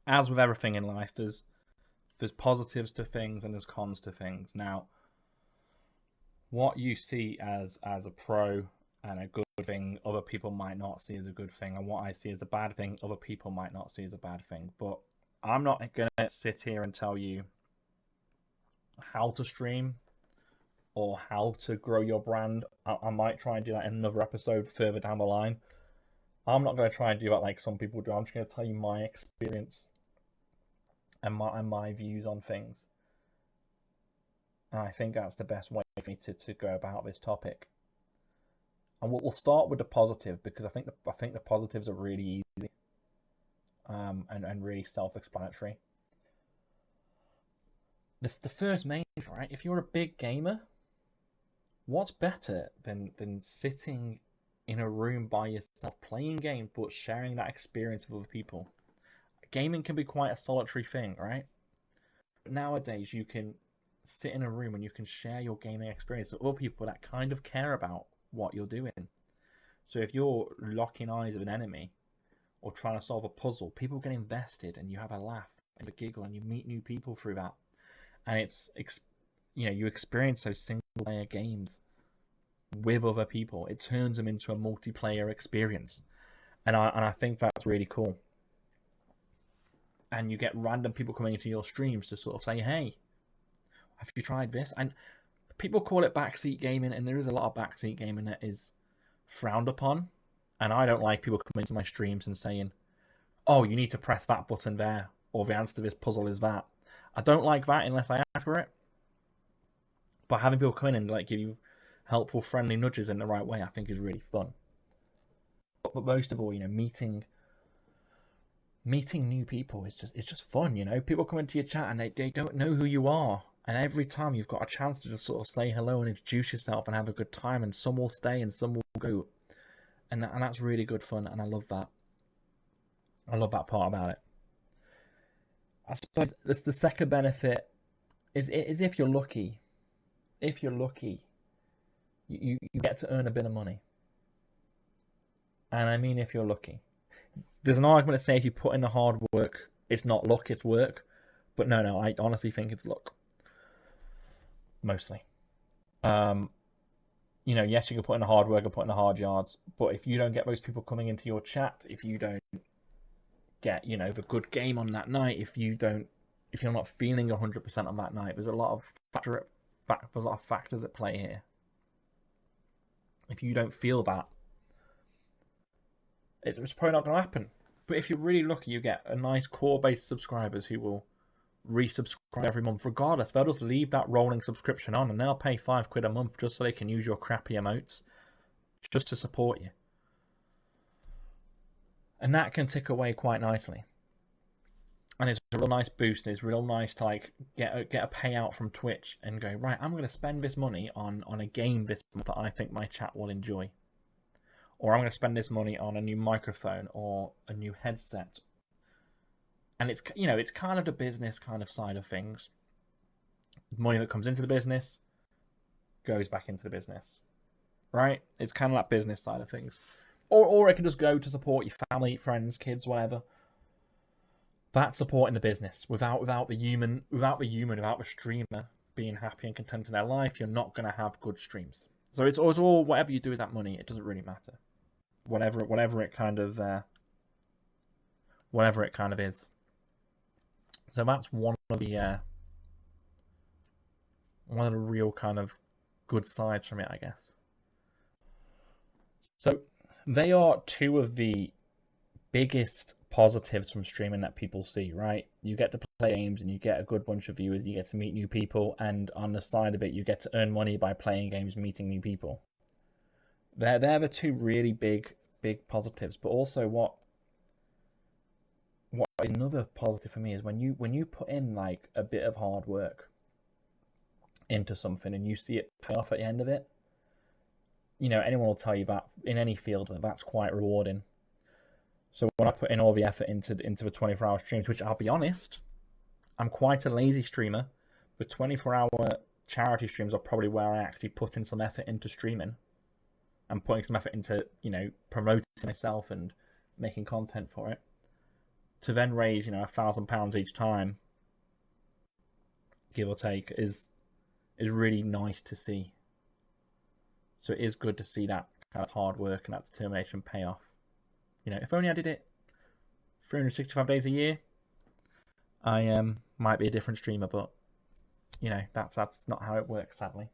as with everything in life, there's positives to things and there's cons to things. Now, what you see as a pro and a good thing, other people might not see as a good thing, and what I see as a bad thing, other people might not see as a bad thing. But I'm not gonna sit here and tell you how to stream or how to grow your brand. I might try and do that in another episode further down the line. I'm not going to try and do that like some people do. I'm just going to tell you my experience and my views on things. And I think that's the best way for me to go about this topic. And we'll start with the positive because I think the positives are really easy, and really self-explanatory. The first main, right? If you're a big gamer, what's better than sitting in a room by yourself playing games but sharing that experience with other people? Gaming can be quite a solitary thing, right? But nowadays you can sit in a room and you can share your gaming experience with other people that kind of care about what you're doing. So if you're locking eyes with an enemy or trying to solve a puzzle, people get invested and you have a laugh and a giggle and you meet new people through that. And you experience those single player games with other people. It turns them into a multiplayer experience, and I think that's really cool. And you get random people coming into your streams to sort of say, "Hey, have you tried this?" And people call it backseat gaming, and there is a lot of backseat gaming that is frowned upon. And I don't like people coming into my streams and saying, "Oh, you need to press that button there," or "the answer to this puzzle is that." I don't like that unless I ask for it. But having people come in and like give you helpful, friendly nudges in the right way, I think is really fun. But most of all, meeting new people is just fun. People come into your chat and they don't know who you are, and every time you've got a chance to just sort of say hello and introduce yourself and have a good time, and some will stay and some will go, and that's really good fun, and I love that. I love that part about it. I suppose that's the second benefit is if you're lucky. If you're lucky, you get to earn a bit of money. And I mean if you're lucky. There's an argument to say if you put in the hard work, it's not luck, it's work. But no, I honestly think it's luck. Mostly. Um, yes, you can put in the hard work and put in the hard yards, but if you don't get those people coming into your chat, if you don't get, the good game on that night, if you're not feeling 100% on that night, there's a lot of factors at play here. If you don't feel that, it's probably not going to happen. But if you're really lucky, you get a nice core base of subscribers who will resubscribe every month regardless. They'll just leave that rolling subscription on and they'll pay £5 a month just so they can use your crappy emotes just to support you. And that can tick away quite nicely. And it's a real nice boost. It's real nice to like get a payout from Twitch and go, right, I'm going to spend this money on a game this month that I think my chat will enjoy. Or I'm going to spend this money on a new microphone or a new headset. And it's kind of the business kind of side of things. Money that comes into the business goes back into the business, right? It's kind of that business side of things. Or it can just go to support your family, friends, kids, whatever. That's supporting the business. Without the streamer being happy and content in their life, you're not going to have good streams. So it's all whatever you do with that money, it doesn't really matter. Whatever it kind of is. So that's one of the real kind of good sides from it, I guess. So they are two of the biggest positives from streaming that people see, right? You get to play games and you get a good bunch of viewers, you get to meet new people, and on the side of it, you get to earn money by playing games and meeting new people. They're the two really big positives. But also what is another positive for me is when you put in like a bit of hard work into something and you see it pay off at the end of it. Anyone will tell you that in any field that's quite rewarding. So when I put in all the effort into the 24-hour streams, which I'll be honest, I'm quite a lazy streamer. The 24-hour charity streams are probably where I actually put in some effort into streaming. I'm putting some effort into, promoting myself and making content for it. to then raise, £1,000 each time, give or take, is really nice to see. So it is good to see that kind of hard work and that determination pay off. If only I did it 365 days a year, I might be a different streamer, but that's not how it works, sadly.